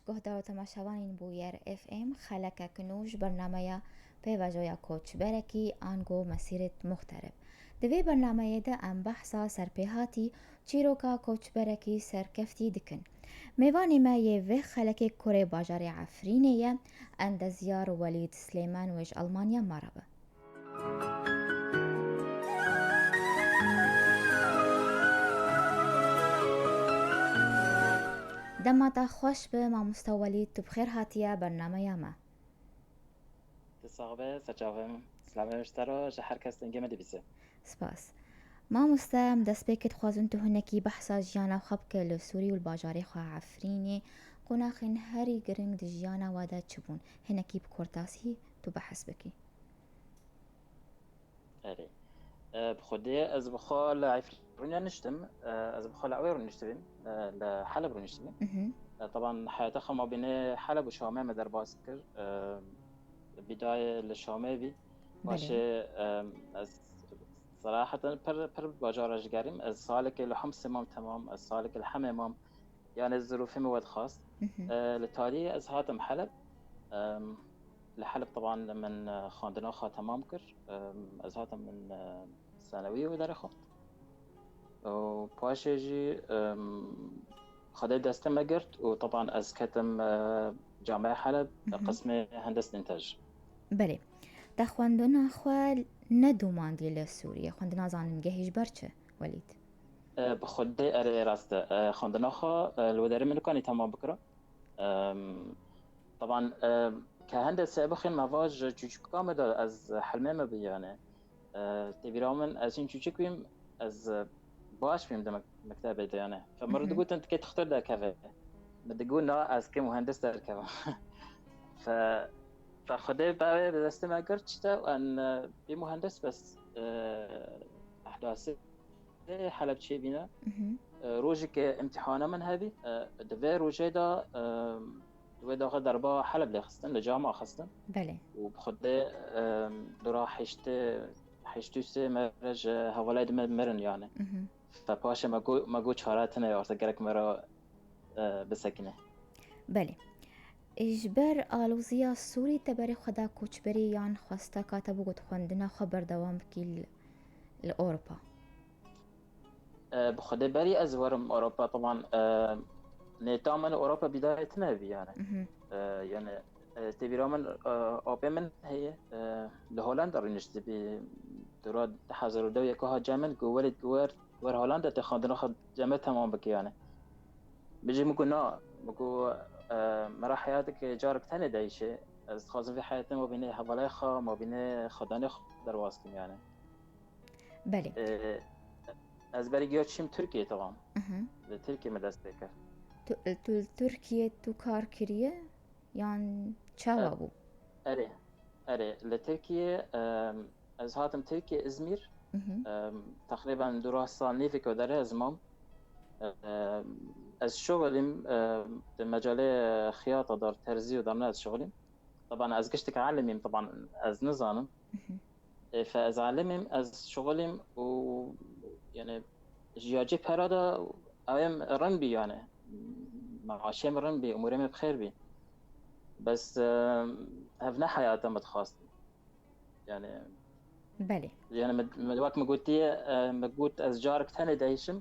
گهدار و تماشاوانین بویر اف ام خلک کنوش برنامه پیواجویا کوچ برکی آنگو مسیرت مخترب دوی برنامه ده ام بحثا سرپیهاتی چیروکا کوچ برکی سرکفتی دکن میوانی ما یه و خلک کره باجار عفرینه اندزیار ولید سلیمان وش آلمانیا مرابه دمتا خوش به ما مستولید تو بخیر هاتیه برنامه ما تصاحبه سجاوم سلام اشترا هر کس دنگه مدی بیسه سپاس ما مستم دست بکت خوازن تو هنکی بحثا جیانا خبک لسوری والباجاري خوا عفريني قناخن هري گرنگ د جیانا وادا چبون هنکی بکورتاسی تو بحث بکی اري بخدي از بخال عفرين نشتم از بخال عوير نشتبين لحلب نشتبين طبعا حياتها ما بين حلب وشامه مدر باسكر بداية للشامه بي بله باشه از صراحة پر باجارش گریم از سالك لحم سمام تمام از سالك الحم امام يعني الظروف مواد خاص لتالي از هاتم حلب لحلب طبعا من خاندناخا تمام كر از هاتم من ثانوية ودار خفت وباشي جي خدي دستم قرت وطبعا از كتم جامعة حلب قسم هندسة إنتاج بله دا خواندنا خوال ندوماندی لسوریه خواندنا زانن گهیش برچه ولید بخدي أري راسته خاندناخا الوداري منو كان تمام بكرة طبعا كهندسة بخين مواج چوچک كامل از حلمه ما بيانه تبيرامن از این چوچک بیم از باش بیم ده مكتبه ده يعني فمرة قلت انت كي تختار ده كذا بدي اقول لا از كي مهندس ده كذا ف فخدي بقى دست ما قرتش ده وان بمهندس بس احداث حلب شي بينا روجك امتحانه من هذه دفي روجي ده ودا غدر با حلب اللي خستن لجامعة خستن بله وبخدي درا حشتو سه مرج هوالي مرن يعني فباشا ما قو چاراتنا يارتا گرك مرا بسكنه بله اجبر آلوزیا سوری تبری خدا کوچبری یان خواستا کاتا بگوت خواندنا خبر دوام بکی لأوروبا بخدي بري ازورم اوروبا طبعا نيتا من اوروبا بدايتنا بي يعني يعني تبي من اوبي من هي لهولندا رنشت بي دراد حضر دو يكوها جامل قولت قوار ور هولندا تخاندنا خد جامل تمام بك يعني بيجي مقولنا مقول مرا حياتك جارك تاني دايشة از خازن في حياتنا ما بين حوالي خا ما بين خداني درواسكم يعني بله از بري جيوت شيم تركيا طبعا لتركيا مدرسة بكر تو ترکیه تو کار کریه یان چاوا بو أري لتركيا از هاتم تركيا إزمير تقريبا دراسة نيفيك وداره زمام از شغلم مجال خياطة دار ترزي ودار از شغلم طبعا از قشتك عالمين طبعا از نظامم فاز عالمم از شغلم و يعني جياجي بهرادا ايام رنبي يعني معاشيم رنبي اموريم بخير بي بس هفنا حياتي متخاص يعني بله يعني وقت ما قلتي ما قلت از جارك تاني دايشم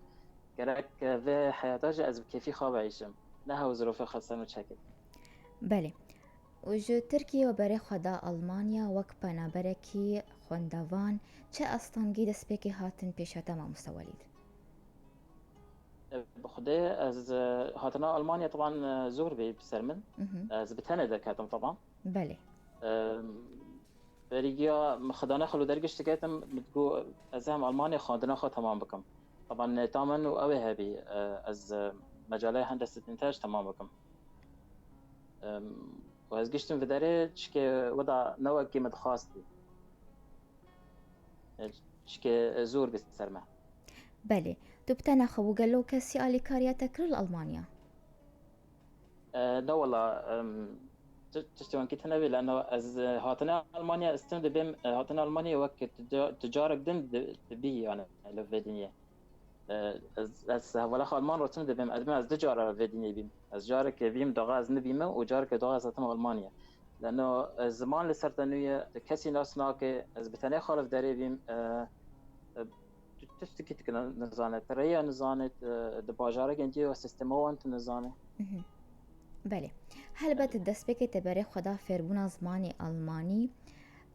قالك في حياتي از كيفي خواب عيشم نها وظروف خاصة متشكل بله و جو ترکیه و بره خدا آلمانیا وک پنا برکی خوندوان چه استانگی دست بکی هاتن پیشتا ما مستولید بخدي از هاتنا ألمانيا طبعا زور بي بسرمن از بتندا كاتم طبعا بله بريجيا مخدانا خلو درجش تكاتم بتقو أزهم ألمانيا خادنا خا تمام بكم طبعا تامن وأوي هبي از مجالي هندسة إنتاج تمام بكم وهز قشتم في داري تشكي وضع نوع قيمة خاص بي تشكي زور بسرمه بله تو بتنا خو قالو كسي آلي كاريا تكرل ألمانيا لا والله تشتوان كي تنبي لأنه از هاتنا ألمانيا استند بهم هاتنا ألمانيا وقت تجارة دن دبي يعني لفدنيا از حوالا آلمان رو تم دبیم ادم از دو جاره ودینی بیم از جاره که بیم داغ از نبیمه و جاره که داغ از اتم آلمانیا لانه زمان لسرتنوی کسی ناس ناکه از بتنی خالف داری بیم تشتكي تك نزانه تريا نزانه دباجاره گنجی و سیستم وانت نزانه بله هلبت دست بکت برای خدا فربون زمانی آلمانی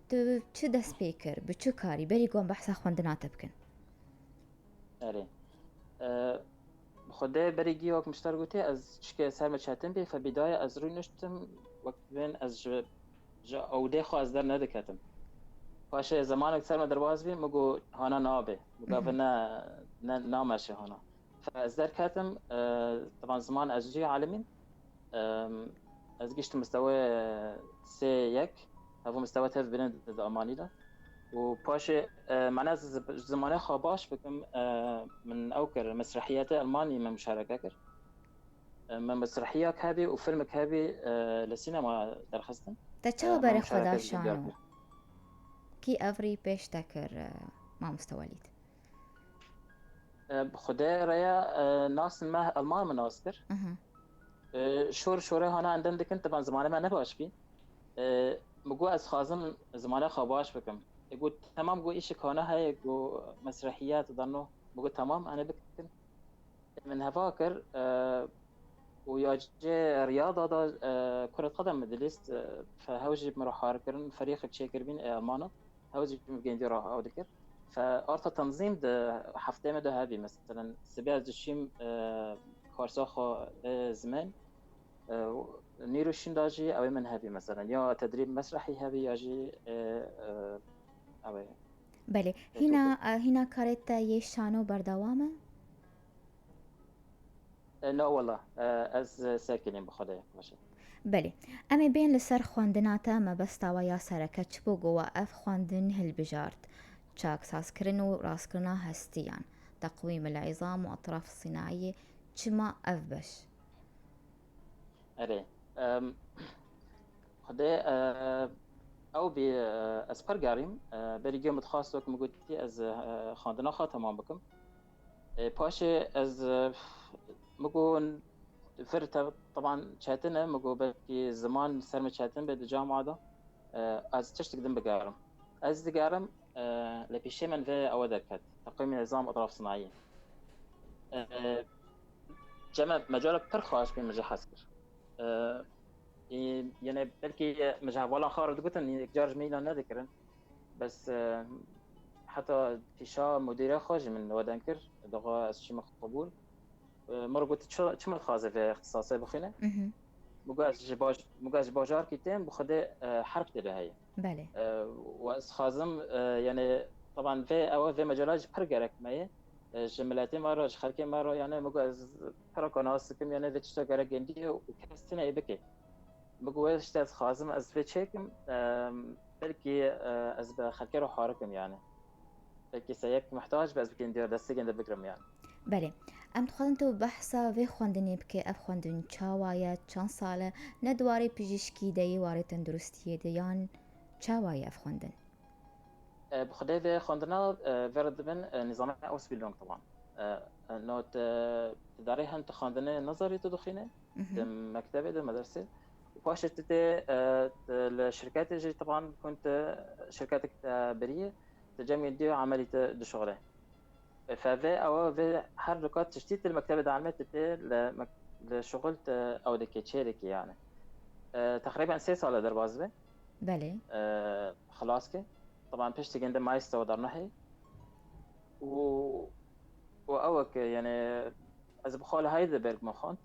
تو چه دست بکر به چه کاری بری گم بحثا خوندنات بکن آره خدا بری گیوک مشتر گوتی از چکه سر مچاتن بی فبدايه از روی نشتم وقت بین از جا اوده خو از در ندکتم باشه زمانك سر ما درواز بي مگو هانا نابه مگو نه نامشه هانا فاز در كاتم طبعا زمان از جي عالمين از قشت مستوى سي يك هذا مستوى تف بلند الألماني ده وباشا معناه زمانه خاباش بكم من أوكر مسرحيات ألماني من مشاركة من مسرحيات هذه وفيلمك هذه للسينما درخستن تچاو برای خدا شانو کی افری پیش تکر ما مستوالید خدا ريا ناس ما ألمان من ناصر شوره هانا عندن دکن طبعا زمانه ما نباش بی مگو از خازم زمانه خواباش بکم يقول تمام جو إيش كونه هاي جو مسرحيات ظنوا بقول تمام أنا بكتب من هفاكر وياجي رياضة دا كرة قدم مدلست فهوجي مروح هاركرن فريق تشيكر بين ألمانيا هوجي بمجين راح أو ذكر فأرتا تنظيم ده حفتة مده هذه مثلا سبيع الجشيم كارساخ زمان نيروشين داجي أو من هذه مثلا يا تدريب مسرحي هذه ياجي أوي بله هنا کارت یه شانو بردوامه؟ نه والله از ساکنیم بخدا باشه بله اما بین لسر خواندناتا ما بستا و یا سرکه چ بو گوا اف خواندن هل بجارت چاک ساز کرن و راس کرنا هستیان تقویم العظام و اطراف الصناعیه چما اف بش اره خدا او بی از پرگاریم بریگی متخصص وقت مگوتی از خواندنا خاتمان بکم باشه از مگون فرت طبعا شاتنا مگو بلكي زمان سرمة شاتن بد الجامعة ده از تشتك دم بقارم از دقارم لبيشي من في أو ذكرت تقويم نظام أطراف صناعية جمع مجال برخاش بين مجال حسكر يعني بلكي مجال ولا خارج قلت إني جارج ميلا نذكرن بس حتى في شا مدير خارج من ودانكر دغا از شي مقبول مرة قلت شو متخاذة في اختصاصي بخينة مقاش باجار كتيم بخده حرب تبه هي بله واس خازم يعني طبعا في مجالات برجرك ماي جملاتي مرة خلكي مرة يعني مقاش بركناس كم يعني فيتشتا جرا جندي وكستنا يبكي مقاش تاز خازم از فيتشكم بلكي از بخلكي روح حاركم يعني بلكي سيك محتاج بس بكين دير دستي جند بكرم يعني بله ام دخلن تو بحثا وی خواندنی بکه اف خواندن چاوایه چند ساله ندواری پزشکی دی واری تندرستیه دیان چاوایه اف خواندن بخدای وی خواندنا ورد بن نظام اوسبیلونگ طبعا نوت تداری هم تخواندن نظری تدخینه دم مكتبه دم مدرسه وباش الشركات جي طبعا كنت شركات بريه تجمع دي عمليه دي شغله ففي او في حركات تشتيت المكتبه دعمت لشغل او دكتشيرك يعني تقريبا 3 سال در بازبه بله خلاص كي طبعا بيشتي جند مايستر ودرنحي واوك يعني از بخال هايدلبرغ مخانت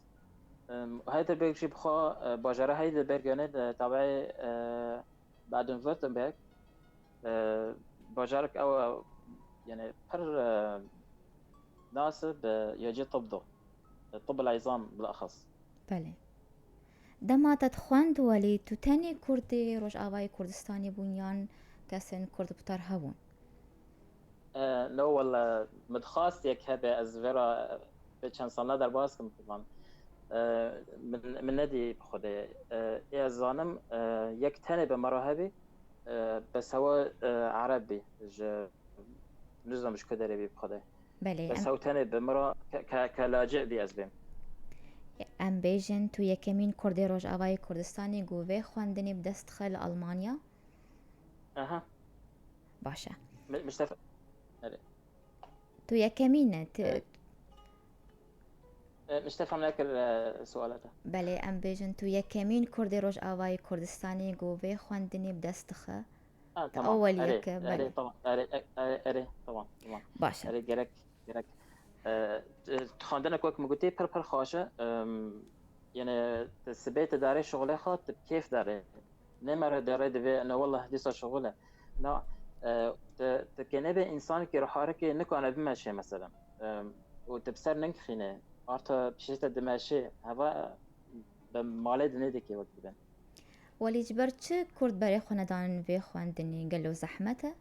هايدلبرغ جي بخا باجره هايدلبرغ يعني تابعي بعد فورتنبرغ باجرك او يعني بر ناسب يجي طب طب العظام بالاخص بله دما تتخواند ولی تو تنی کردی روش آوای کردستانی بونیان کسن کرد بتر هبون نو والله متخاص يك هذا از فيرا بچن سنه در باز کم طبعا من ندي بخده يا زانم يك تاني بمراهبي بس هو عربي نزل مش كده بخده بله بس هو تاني بمرا كلاجئ بي از بیم. ام بیژن تو یکمین کردی روژاوای کردستانی گوه خواندنی بدست خل آلمانیا. اها باشه مش تف... آره. تو یکمینه مش تفهم لك سؤالته. بله ام بیژن تو یکمین کردی روژاوای کردستانی گوه خواندنی بدست خل تمام اول اري یک اري بله طبعا اري طبعا طبعا باشه اري جرك تخاندنا كوك مقولتي پر خاشه يعني تثبيت داري شغله خاط كيف داري نمر داري دبي انه والله دي صار شغله لا تكنبه انسان كي راح حركه نكو انا بمشي مثلا وتبصر ننخينه ارتا بشيت دمشي هوا بمالد نديكي وقت بن ولی جبر چه کرد برای خاندان وی خواندنی گلو زحمته؟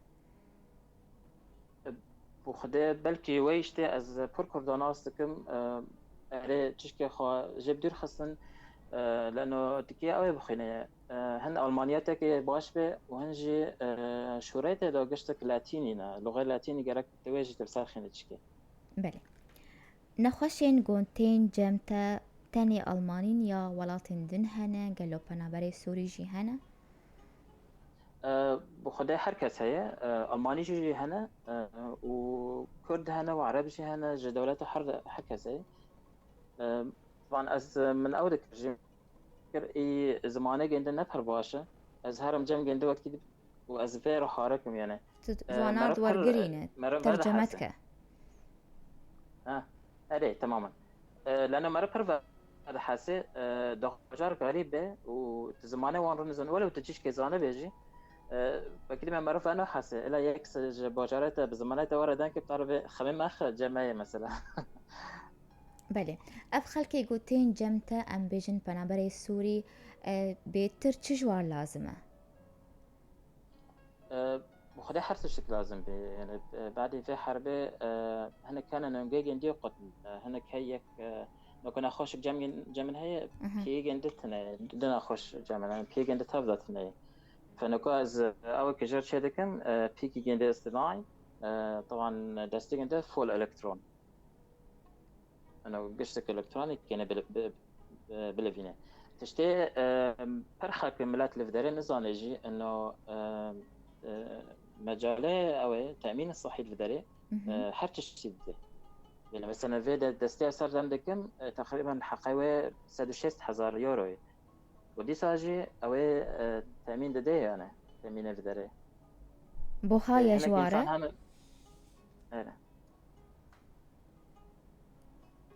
وخده بلكي ويشتي از پر كرداناس دكم اري تشكي خا جيب دير خصن لانه تكي اوي بخينه هن المانياتك باش به وهنجي شوريت دو قشتك لاتينينا لغه لاتيني جرك تواجه تبصر خينه تشكي. بله نخوشين گونتين جمتا تاني ألمانين يا ولاتين دن هنا قالوا بنابري سوري جي هنا بخدا هر کس هي الماني جي هنا وكرد هنا وعرب جي هنا جي دولات هر کس هي طبعا از من اول جي اي زمانه جنده نفر باشه از هرم جم جنده وقتی و از فير حاركم يعني جوانارد ورقرينة مرة حاسه ترجمتك اري تماما لانه مرة پر هذا حاسه دخجار غريبه وزمانه وان رمزن ولو تجيش كزانه بيجي بكده ما معروف انا حاسه الا يكس باجارته بزمانته وردن که بطرف خمیم اخ جمعه مثلا بله اف خلقي گوتين جمتا ام بيجن بنابري سوري بيتر چجوار لازمه بخدا حرس شكل لازم بي يعني بعد في حربه هنا كان نونجي جندي قتل هنا كيك لو كنا خوش جمع هي بي جندتنا دنا خوش جمع بي جندت تفضلتنا فنكو از اول كجر شدكم بيكي جنده استدعاء طبعا دستي جنده فول الكترون انا قشتك الكترونيك كان بلفينه تشتي فرخك ملات الفدري نزانجي انه مجاله او تامين الصحي الفدري هر تشتي يعني مثلا في دستي صار عندكم تقريبا حقيقه 160,000 يورو ودي ساجي او تامين ددي انا تامين الفدري بوهاي هناك انسان جواره هم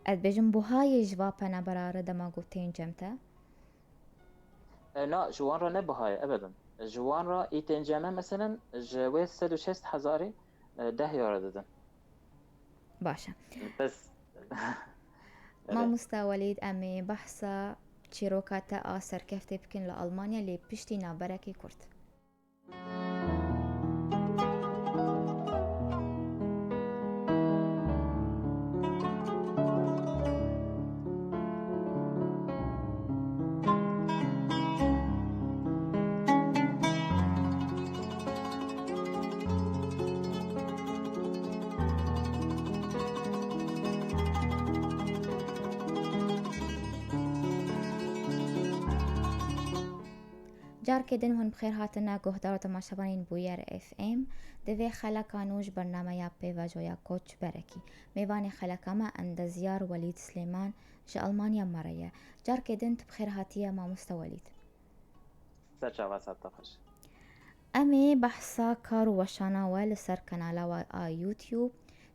اد بيجن بوهاي جوا بنابرار دما گوتين جمتا لا جوان را نبهاي ابدا جوان را ايتين جامع مثلا جوي 160,000 10 يورو ددن باشه بس ما مستوليد امي بحثا چیروکاتا آسر کفته بکن لألمانیا لی پشتی نابرکی کرد جار كدن هون بخير هاتنا گهدار تماشاوانين بوير اف ام دوی خلقانوش برنامه یا پیوا جویا کوچ برکی میوان خلقاما اندزیار ولید سلیمان جا المانیا مریا جار كدن بخير هاتيا ما مستولید سرچا واسط تخش امی بحثا کارو وشانا وال سر کانالا و یوتیوب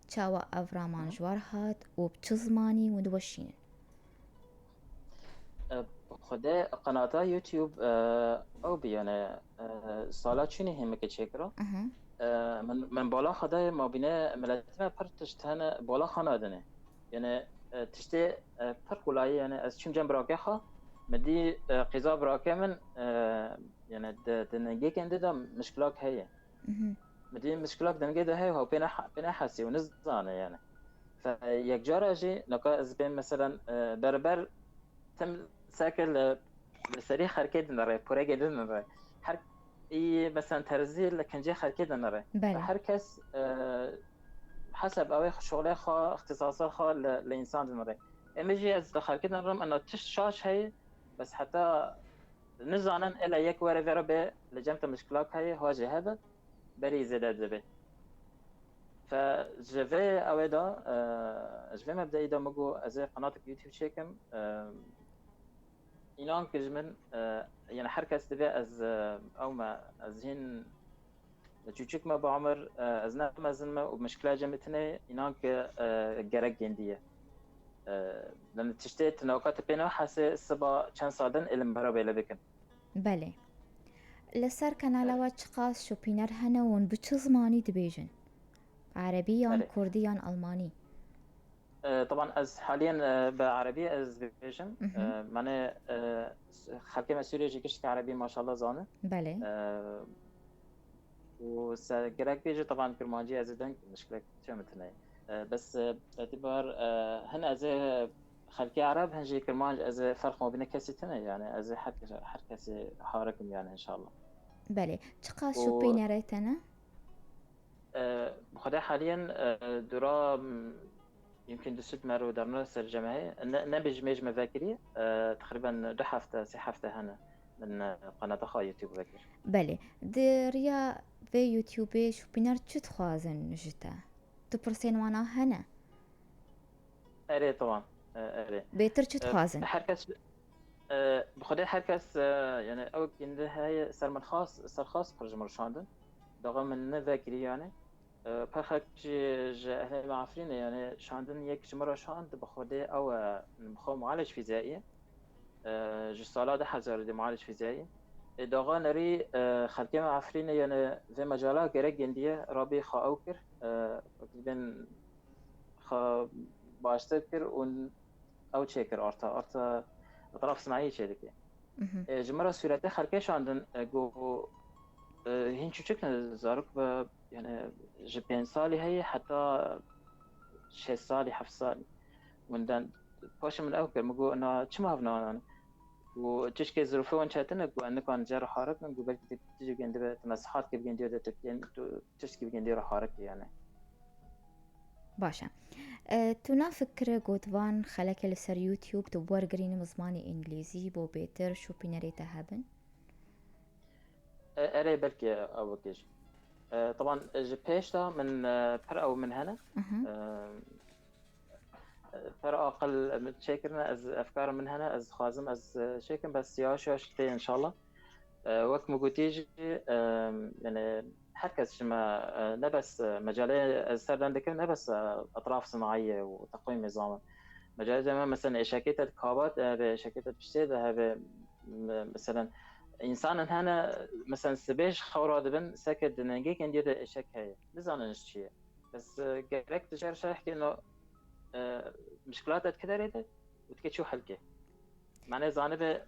چاوا افرامان جوار هات و بچزمانی و دوشین خدا قناة يوتيوب او بيانا سالات شنو هم كتشكرا من بالا خدا ما بينا ملاتنا پر تشتهنا بالا خانادنه يعني تشتي پر ولاي يعني از چون جنب راكه خا مدي قضا براكه من يعني دنجي كنده دا مشكلات هي مدي مشكلات دنجي دا هي هو بينا حسي ونزانه يعني فيك جارة جي نقا از بين مثلا بربر تم ساكل سري خركيد نرى بورا جدا نرى هر اي مثلا ترزي لكن جي خركيد نرى بله هر کس حسب اوي شغله خا اختصاصات خا لانسان المري امجي از دخل كده نرم انه تشاش هي بس حتى نزانن الا يك ورا فيرا به لجمت مشكلات هي هواجه هذا بري زيادة زبي فجفي اويدا جفي مبدئي دا مجو از قناة يوتيوب شيكم اینان که من یعنی هر کس دبی از او ما از هین چوچک ما بعمر از نمازن ما و مشکل جمعتنه اینان که گرگ گندیه لأن تشتي تناوكات بينه حاسة السبا كان صادن إلى مبارا بيلا بكن. بله لسر كان على وجه قاس شو بينر هنون بچ زماني دبيجن عربي يان كردي يان ألماني. طبعا از حاليا بعربي از بيجن معناه خلقي مسؤولية جيكش كعربي ما شاء الله زانه. بله. وسجرك بيجي طبعا كرمانجي از دنك مشكلة شو مثلنا بس باعتبار هنا از خلقي عرب هنجي كرمانج از فرق ما بين كاسيتنا يعني از حر كاسي حاركم يعني ان شاء الله. بله تقاس شو بينريتنا؟ بخدا حاليا درا يمكن دست مرة درنا سر جماعي نبي ميج مذاكري تقريبا 2 هفته 3 هفته هنا من قناة خا يوتيوب ذاكر. بله دريا في يوتيوب شو بينر چت خوازن جتا تبرسين وانا هنا. اري طبعا اري. بيتر چت خوازن. حركس بخدا حركس يعني او كنده هاي سر من خاص برج مرشاندن داغم من ذاكري يعني پرخک جه معفرين يعني شاندن یک مرة شاند بخوده او مخو معالج فيزيائي جسالة 10,000 دي معالج فيزيائي داغا نري خلقي معفرين يعني في مجالات غير جندية رابي خا اوكر بين خا باشتر كر ون او تشيكر ارتا اطراف صناعية شيء جمرة سورته خلقي شاندن جو هين شكل زارك يعني جبين صالي هي حتى 6 صالي 7 صالي وندان باش من الاول مقول انا كم هفنا انا وتشكي ظروفه وان شاتنا انك كان جرى حرك نقول بلكي تجي جنب تمسحات كيف جندي تشكي جندي راح حرك يعني باشا تونا فكرة قوتوان خلك لسر يوتيوب تبور قرين مزماني انجليزي بو بيتر شو بينريتا هابن اري بلكي او كيش طبعا جبيشتا من بر او من هنا بر اقل متشكرنا از افكار من هنا از خازم از شيكن بس ياش ان شاء الله وقت مقوتيجي يعني حركز شما نبس مجالي السردان دكر نبس اطراف صناعيه وتقويم نظام مجال زي مثلا شركه الكابات شركه بشتي هذا مثلا انسان هنا مثلا سبيش خوراد بن سكت نجي كان دير شك هي بزان نشي بس جرك تشار شرح انه مشكلات كثيره وتكتشو حلقه معناه زانبه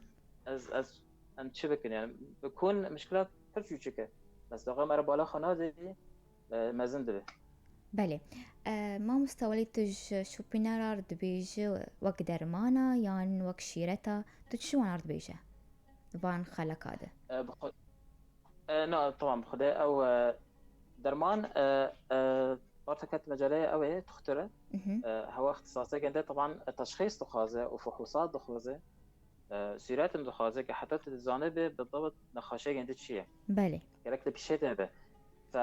از ان شبكه يعني بكون مشكلات فرشوشكه بس دغه مره بالا خنازي مازن دبه بله ما مستولي تج شو بينار دبيج وك درمانا يان وك شيرتا تشو نار دبيجه فان خلق هذا لا طبعا بخدا او درمان بارتكت مجالية أوي تخترع هو اختصاصي جدا طبعا التشخيص دخازة وفحوصات دخازة سيرات دخازة كحتى تزانه بالضبط نخاشة جدا شيء بله جركت بشيء ده ف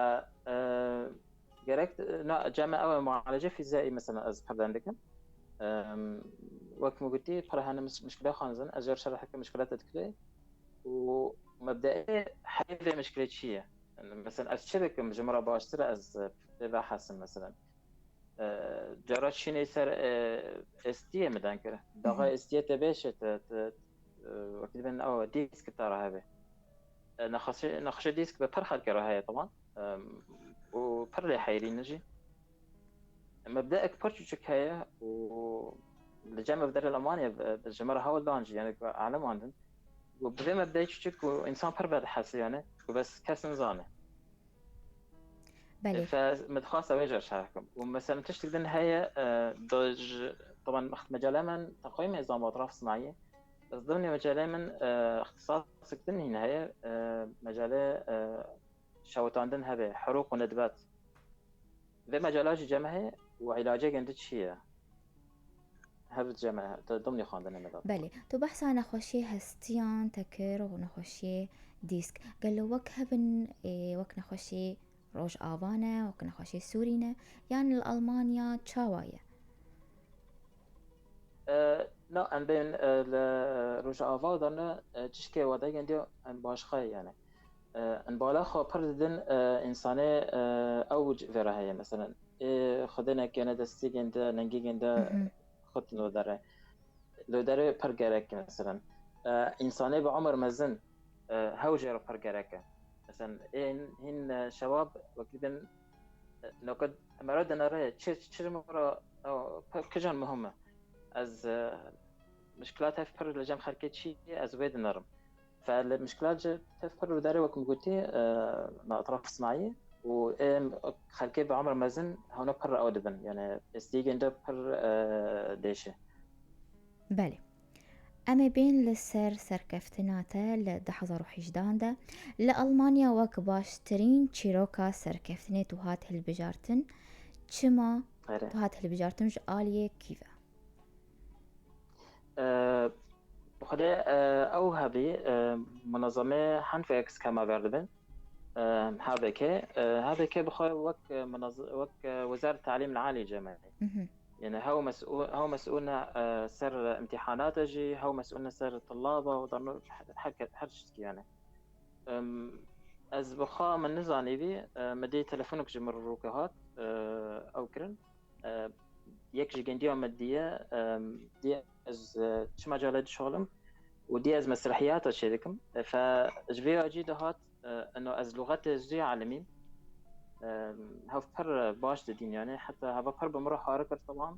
جركت نا جامعة أو معالجة فيزيائية مثلا از قبل عندك وقت ما قلتي برهنا مشكلة خانزن أجر شرح مشكلات تكلي ومبدئيا حل مشكلة شيء مثلا الشبكة مجمرة باشترى از بحث مثلا جرات شيني سر استيه مدان كره داغا استيه تبيش وقت بين او ديسك ترى هذا نخش ديسك بفرخ الكراهية طبعا وفرلي حيري نجي مبدأك فرشك هي والجامعة بدر الأمانية بالجمرة هاول دانجي يعني أعلم عندن وبدأ مبدأ تشك وإنسان فربد حس يعني وبس كاس نظامه بله فمتخاصة ويجر شاركم ومثلا تشتغل بالنهاية دوج طبعا مجال من تقويم نظام أطراف صناعية بس ضمن مجال من اختصاصك بالنهاية مجال شوتان دن هذا حروق وندبات في مجالات جمعه وعلاجه جنده چیه هر جمعه ضمن خواندن مداد. بله تو بحث عن نخوشي هستيان تكر ونخوشي ديسك قال له وك هبن وك نخوشي روج آوانا وك نخوشي سورينا يعني الألمانيا تشاوايا. لا ان بين روج آوا دارنا تشكي وضعي جندي ان باشخه يعني ان بالا خو پردن انسانه اوج وراه مثلا خدنا كان دستي جنده ننگي جنده خد لو داره پر گرک مثلا انسانه به عمر مزن هوجه رو پر گرکه مثلا این شباب وكذا نقد مراد نرى چه مرة كجان مهمة از مشكلات هفر لجام خركت شيء از ويد نرم فالمشكلات تفر داره وكم قلتي مع اطراف صناعية وخركت بعمر مزن هنا بر اودبن يعني استيجن ده بر ديشه. بله أما بين لسر سركفتناتا لدحظة روحيجدان دا لألمانيا وك باشترين تشيروكا سركفتنات وهات هالبجارتن چما وهات هالبجارتن جو آلية كيفا بخده او هبي منظمه هانفكس كما بردبن هابكه بخوي وك وزارة التعليم العالي الجامعي يعني هو مسؤولنا سر امتحانات جي هو مسؤولنا سر الطلابة وضرنا حرشتك يعني از بخا من نزاني بي مدي تلفونك جمر روكهات او كرن يك جي جندية مدية دي از چه مجالات شغلم ودي از مسرحيات شركم فجبي اجي هات انه از لغات جي عالمين هاف بر باش دين يعني حتى هاف بر بمرة حاركر طبعا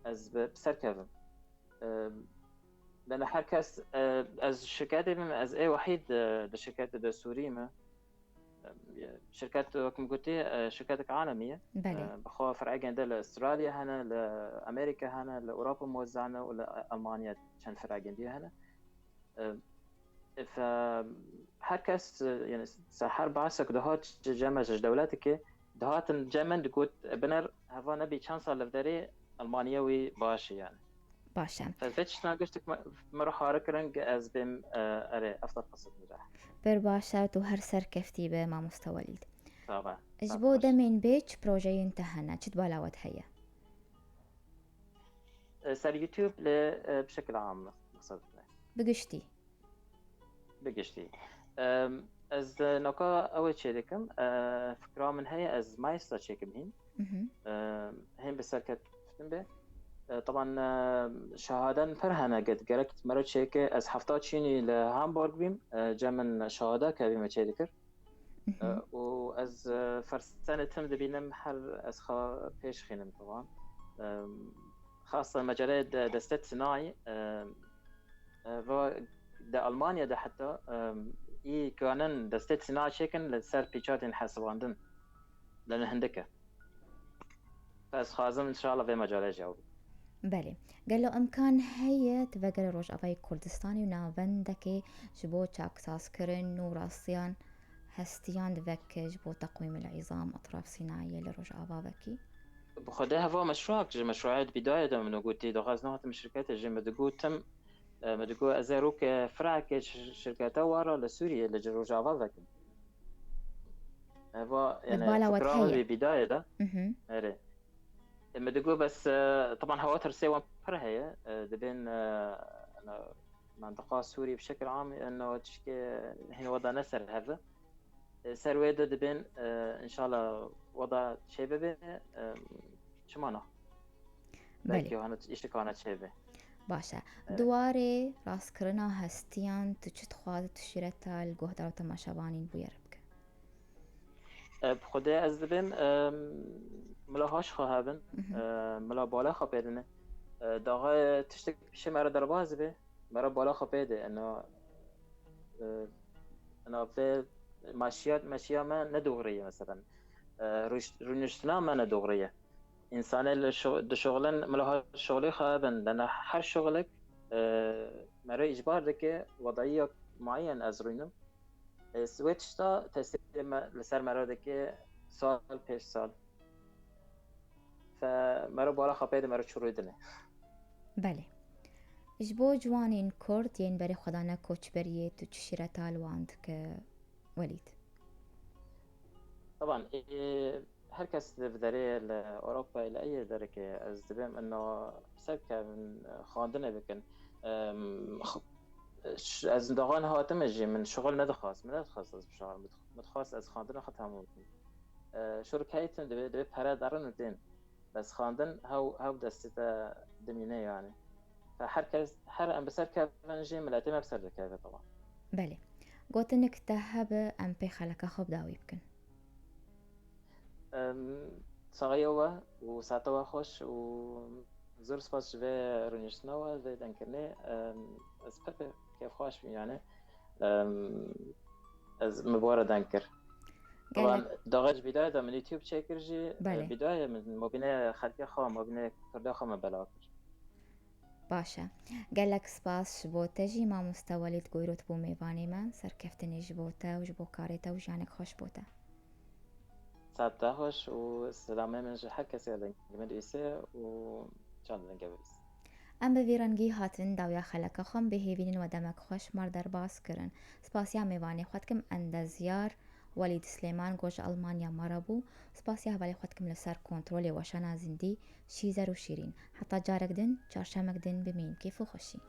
از بسر كذا لأن حركس از شركات از اي وحيد الشركات السورية ما شركات كم قلتي شركات عالمية بخوا فرع جندا لأستراليا هنا لأمريكا هنا لأوروبا موزعنا ولا ألمانيا كان فرع جندي هنا فهركس يعني سحر بعسك دهات جمع دولاتك دهات الجمن دقوت بنر هذا نبي شانس على الدري ألمانيوي باش يعني باشا ففتش ناقشتك مرة هاركرنج از بهم أري أفضل قصة نجاح بر باشا تو هر سر كفتي بما مستوليد طبعا اجبو ده من بيج بروجي انتهنا چت بالاوت هيا سر يوتيوب بشكل عام مقصد بقشتي از نوكا أول شيء لكم فكرة من هي از ما يصير شيء كمهين هين بسركت به طبعا شهادة فرهنا قد قرأت مرة شيء از حفتات شيني لهامبورغ بيم جمن شهادة كبيمة شيء ذكر وأز فرسانة تم دبينم حر از خا بيش خينم طبعا خاصة مجالات دستات صناعي دا ألمانيا دا حتى إيه كانن دستات صناعي شكل لسر بيشاتين حسواندن لأن هندكة بس خازم إن شاء الله في مجال جاوب. بله قال له إمكان هي تفجر روج أباي كردستاني ونافندكي جبو تشاكساس كرن وراسيان هستيان دفك جبو تقويم العظام أطراف صناعية لروج أبابكي بخدها هو مشروعات بداية دا منو قلتي دغاز نهات من شركات الجيم دقو تم مدقو أزاروك فراك شركات وارا لسوريا لجروج أبابكي هو يعني فكرة من بداية دا هري مدقو بس طبعا هواتر سيوان فرهية دبين منطقة سوريا بشكل عام انه تشكي هنا وضع نسر هذا سرويدة دبين ان شاء الله وضع شيبه شمانه بلي هنا اشتكانت شيبه باشا دواري راس كرنا هستيان تشت خواد تشيرتا الجهدار تماشابانين بويربك بخده از دبين ملاهاش خواهبن ملا بالا خواهبن داغا تشتك بشي مرا درباز به مرا بالا خواهبه انه انا في ماشية ما ندوغرية مثلا رونشتنا ما ندوغرية إنسان اللي شغلن ملاها شغلي خواهبن لأن هر شغلك مرا إجبار لك وضعية معين از رونم سويتش تا تسليم لسر مرا دك سال پیش سال فمرا بالا خپید مرا چرویدنه. بله. جبو جوانین کرد ین بری خدانه کوچ بریه تو چشیره تالواند که ولید. طبعا هر کس داره لأوروبا إلى أي درجة از دبیم إنه سبك من خواندنه بکن از داغان هاتم جي من شغل ندخواست از بشار متخواست از خواندن خط همون شركايتم دبي پره درن و دين بس خواندن هاو دسته دمینه يعني فهر کس هر ام بسر كافن جي ملاتي ما بسر كافه طبعا. بله. گوتنک تهب ام پی خلکه خوب داوی بکن. صغيرة وساعتها خوش وزور سباس في رونيشنوا في دنكرني اسباب كيف خوش يعني از مبارا دنكر طبعا داغج بداية دا من يوتيوب تشيكر جي بداية من مبينة خلقية خواه مبينة كردها خواه مبلاكر باشه. گلک سپاس جبوته جی ما مستولیت گویروت بو میوانی من سرکفتنی جبوته و جبو کاریته و جانک خوش بوته. ساعتها خوش و سلامه من جي حكا سيادة من إيسي و جان دنگويس. ام به ویرانگی هاتن داویا خلکه خم به هیوینن و دمک خوش مار در باز کرن. سپاسیا میوانی خود کم اندازیار ولید سلیمان گوش آلمانیا مرابو. سپاسیا ولی خود کم لسر کنترل وشان زندی شیزر و شیرین. حتی جارک دن چارشمک دن بمین کیف و خوشی.